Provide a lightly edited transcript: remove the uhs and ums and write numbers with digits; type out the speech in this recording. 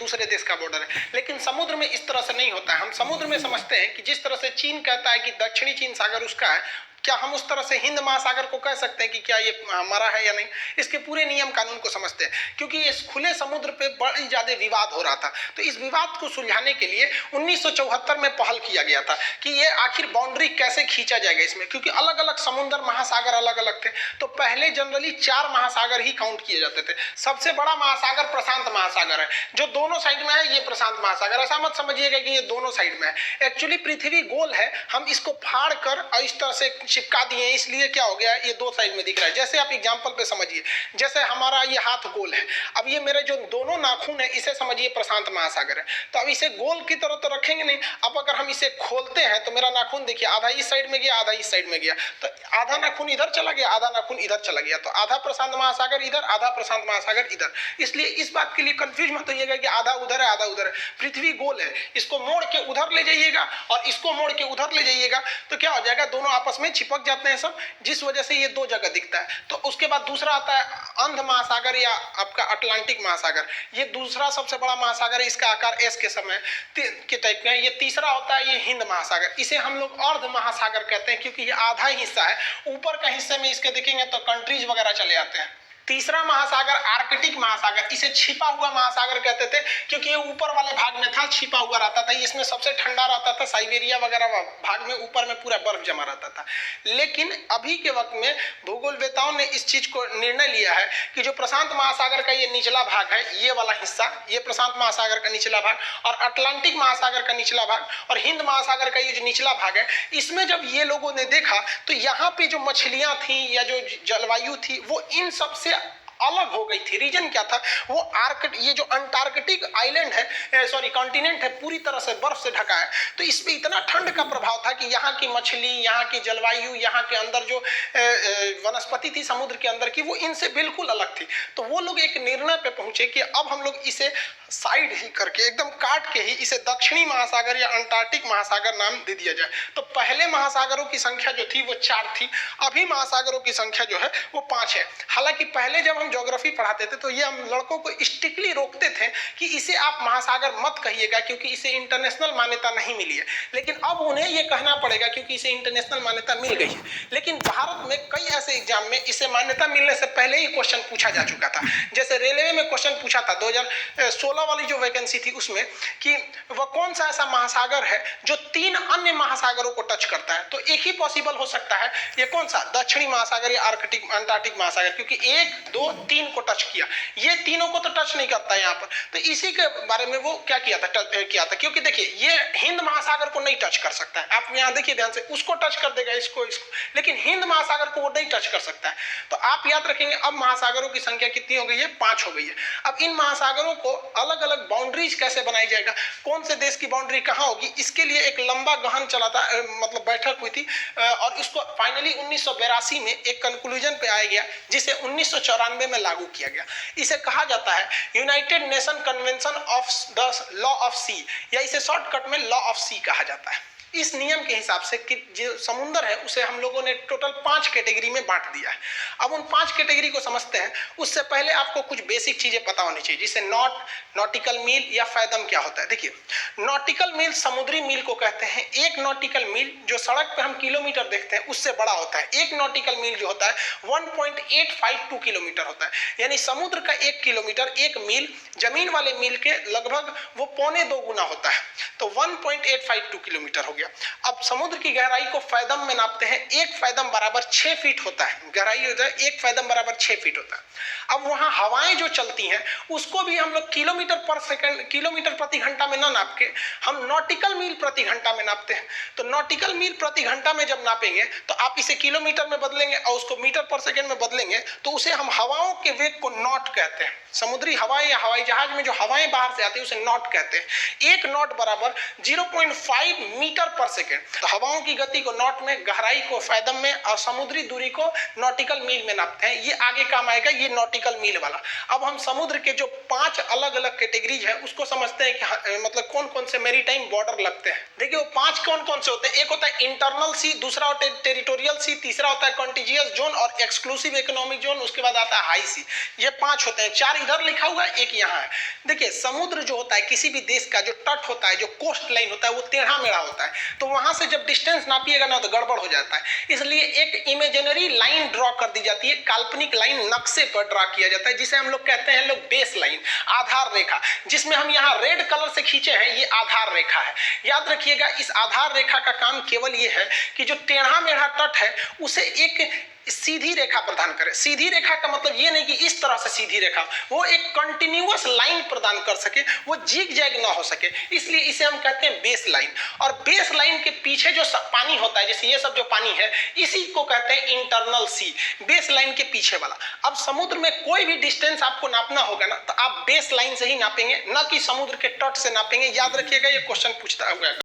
दूसरे देश का बॉर्डर है। लेकिन समुद्र में इस तरह से नहीं होता है। हम समुद्र में समझते हैं कि जिस तरह से चीन कहता है कि दक्षिणी चीन सागर उसका है, क्या हम उस तरह से हिंद महासागर को कह सकते हैं कि क्या ये हमारा है या नहीं? इसके पूरे नियम कानून को समझते हैं, क्योंकि इस खुले समुद्र पे बड़ी ज्यादा विवाद हो रहा था। तो इस विवाद को सुलझाने के लिए 1974 में पहल किया गया था कि ये आखिर बाउंड्री कैसे खींचा जाएगा इसमें, क्योंकि अलग अलग समुद्र महासागर अलग अलग थे। तो पहले जनरली 4 महासागर ही काउंट किए जाते थे। सबसे बड़ा महासागर प्रशांत महासागर है, जो दोनों साइड में है। ये प्रशांत महासागर, ऐसा मत समझिएगा कि ये दोनों साइड में है। एक्चुअली पृथ्वी गोल है, हम इसको फाड़ कर इस तरह से चिपका दिए, इसलिए क्या हो गया, ये दो साइड में दिख रहा है। जैसे आप एग्जांपल पे समझिए, जैसे हमारा ये हाथ गोल है, अब ये मेरे जो दोनों नाखून है इसे समझिए प्रशांत महासागर है। तो अब इसे गोल की तरह तो रखेंगे नहीं। अब अगर हम इसे खोलते हैं तो मेरा नाखून देखिए आधा इस साइड में गया, आधा इस साइड में गया, तो आधा नाखून इधर चला गया, आधा नाखून इधर चला गया। तो आधा प्रशांत महासागर इधर, आधा प्रशांत महासागर इधर। इसलिए इस बात के लिए कंफ्यूज मत होइएगा कि आधा उधर है आधा उधर है। पृथ्वी गोल है, इसको मोड़ के उधर ले जाइएगा और इसको मोड़ के उधर ले जाइएगा, तो क्या हो जाएगा, दोनों आपस में चिपक जाते हैं सब, जिस वजह से ये दो जगह दिखता है। तो उसके बाद दूसरा आता है अंध महासागर या आपका अटलांटिक महासागर। ये दूसरा सबसे बड़ा महासागर है, इसका आकार एस के समय के टाइप का है। ये तीसरा होता है ये हिंद महासागर, इसे हम लोग अर्ध महासागर कहते हैं, क्योंकि ये आधा ही हिस्सा है। ऊपर का हिस्से में इसके देखेंगे तो कंट्रीज वगैरह चले आते हैं। तीसरा महासागर आर्कटिक महासागर, इसे छिपा हुआ महासागर कहते थे, क्योंकि ये ऊपर वाले भाग में था, छिपा हुआ रहता था। इसमें सबसे ठंडा रहता था, साइबेरिया वगैरह भाग में ऊपर में पूरा बर्फ जमा रहता था। लेकिन अभी के वक्त में भूगोलवेताओं ने इस चीज को निर्णय लिया है कि जो प्रशांत महासागर का ये निचला भाग है, ये वाला हिस्सा, ये प्रशांत महासागर का निचला भाग, और अटलांटिक महासागर का निचला भाग, और हिंद महासागर का ये जो निचला भाग है, इसमें जब ये लोगों ने देखा तो यहाँ पे जो मछलियां थी या जो जलवायु थी वो इन सबसे अलग हो गई थी। रीजन क्या था, वो ये जो अंटार्कटिक आइलैंड है, सॉरी कॉन्टिनेंट है, पूरी तरह से बर्फ से ढका है। तो इस पे इतना ठंड का प्रभाव था कि यहाँ की मछली, यहाँ की जलवायु, यहाँ के अंदर जो वनस्पति थी समुद्र के अंदर की, वो इनसे बिल्कुल अलग थी। तो वो लोग एक निर्णय पे पहुंचे कि अब हम लोग इसे साइड ही करके, एकदम काट के ही इसे दक्षिणी महासागर या अंटार्कटिक महासागर नाम दे दिया जाए। तो पहले महासागरों की संख्या जो थी वो 4 थी, अभी महासागरों की संख्या जो है वो 5 है। हालांकि पहले जब हम ज्योग्राफी पढ़ाते थे तो ये हम लड़कों को स्ट्रिक्टली रोकते थे कि इसे आप महासागर मत कहिएगा, क्योंकि इसे इंटरनेशनल मान्यता नहीं मिली है। लेकिन अब उन्हें ये कहना पड़ेगा क्योंकि इसे इंटरनेशनल मान्यता मिल गई है। लेकिन भारत में कई ऐसे एग्जाम में इसे मान्यता मिलने से पहले ही क्वेश्चन पूछा जा चुका था। जैसे रेलवे में क्वेश्चन पूछा था 2016 वाली जो वैकेंसी थी उसमें, कि वह कौन सा ऐसा महासागर है जो 3 अन्य महासागरों को टच करता है। तो एक ही पॉसिबल हो सकता है, ये कौन सा, दक्षिणी महासागर या आर्कटिक अंटार्कटिक महासागर, क्योंकि 1 2 3 को टच किया, ये तीनों को तो टच नहीं करता यहाँ पर। तो इसी के बारे में वो क्या किया था, क्योंकि देखिए ये हिंद महासागर को नहीं टच कर सकता है। आप यहाँ देखिए ध्यान से, उसको टच कर देगा इसको, लेकिन हिंद महासागर को वो नहीं टच कर सकता है। तो आप याद रखेंगे अब महासागरों की संख्या कितनी हो गई है, 5 हो गई है। अब इन महासागरों को अलग अलग बाउंड्रीज कैसे बनाई जाएगा, कौन से देश की बाउंड्री कहाँ होगी, इसके लिए एक लंबा गहन चला था, मतलब बैठक हुई थी, और इसको फाइनली 1982 में एक कंक्लूजन पे आया गया, जिसे 1994 में लागू किया गया। इसे कहा जाता है United Nation convention of the law of sea, या इसे शॉर्टकट में लॉ ऑफ सी कहा जाता है। इस नियम के हिसाब से कि जो समुद्र है उसे हम लोगों ने टोटल 5 कैटेगरी में बांट दिया है। अब उन 5 कैटेगरी को समझते हैं, उससे पहले आपको कुछ बेसिक चीजें पता होनी चाहिए, जिसे नॉटिकल मील या फैदम क्या होता है। देखिए, नॉटिकल मील समुद्री मील को कहते हैं। एक नॉटिकल मील जो सड़क पे हम किलोमीटर देखते हैं उससे बड़ा होता है। एक नॉटिकल मील जो होता है 1.852 किलोमीटर होता है, यानी समुद्र का 1 किलोमीटर, 1 मील जमीन वाले मील के लगभग वो 2.25 गुना होता है। तो 1.852 किलोमीटर हो गया। अब समुद्र की गहराई को फैदम में नापते हैं। 1 फैदम बराबर 6 फीट होता है, गहराई होता है 1 फैदम बराबर 6 फीट होता है। अब वहां हवाएं जो चलती हैं उसको भी हम लोग किलोमीटर पर सेकंड, किलोमीटर प्रति घंटा में ना नाप के हम नॉटिकल मील प्रति घंटा में नापते हैं। तो नॉटिकल मील प्रति घंटा में जब नापेंगे तो आप इसे किलोमीटर में बदलेंगे और उसको मीटर पर सेकंड में बदलेंगे, तो उसे हम हवाओं के वेग को नॉट कहते हैं। समुद्री हवाएं या हवाई जहाज में जो हवाएं बाहर से आती है उसे नॉट कहते हैं। 1 नॉट बराबर 0.5 मीटर पर सेकेंड। तो हवाओं की गति को नॉट में, गहराई को फैदम में और समुद्री दूरी को नॉटिकल मील में नापते हैं। ये आगे काम आएगा, ये नॉटिकल मील वाला। अब हम समुद्र के जो 5 अलग अलग कैटेगरीज है उसको समझते हैं कि मतलब कौन कौन से मैरीटाइम बॉर्डर लगते हैं। देखिए वो 5 कौन कौन से होते हैं। एक होता है इंटरनल सी, दूसरा होता है टेरिटोरियल सी, तीसरा होता है कॉन्टिजियस जोन और एक्सक्लूसिव इकोनॉमिक जोन, उसके बाद आता है हाई सी। ये 5 होते हैं। 4 इधर लिखा हुआ है, एक यहाँ है। देखिए समुद्र जो होता है किसी भी देश का, जो तट होता है, जो कोस्ट लाइन होता है, वो टेढ़ा मेढ़ा होता है। तो वहां से जब डिस्टेंस नापिएगा ना तो गड़बड़ हो जाता है। इसलिए एक इमेजिनरी लाइन ड्रॉ कर दी जाती है, काल्पनिक लाइन नक्शे पर ड्रॉ किया जाता है, जिसे हम लोग कहते हैं बेस लाइन, आधार रेखा। जिसमें हम यहाँ रेड कलर से खींचे हैं, ये आधार रेखा है। याद रखिएगा इस आधार रेखा का काम केवल ये है कि जो टेढ़ा मेढ़ा तट है उसे एक सीधी रेखा प्रदान करे। सीधी रेखा का मतलब ये नहीं कि इस तरह से सीधी रेखा, वो एक कंटिन्यूअस लाइन प्रदान कर सके, वो जिग जैग ना हो सके, इसलिए इसे हम कहते हैं बेस लाइन। और बेस लाइन के पीछे जो पानी होता है, जैसे ये सब जो पानी है, इसी को कहते हैं इंटरनल सी, बेस लाइन के पीछे वाला। अब समुद्र में कोई भी डिस्टेंस आपको नापना होगा ना तो आप बेस लाइन से ही नापेंगे, ना कि समुद्र के तट से नापेंगे। याद रखिएगा ये क्वेश्चन पूछता हुआ।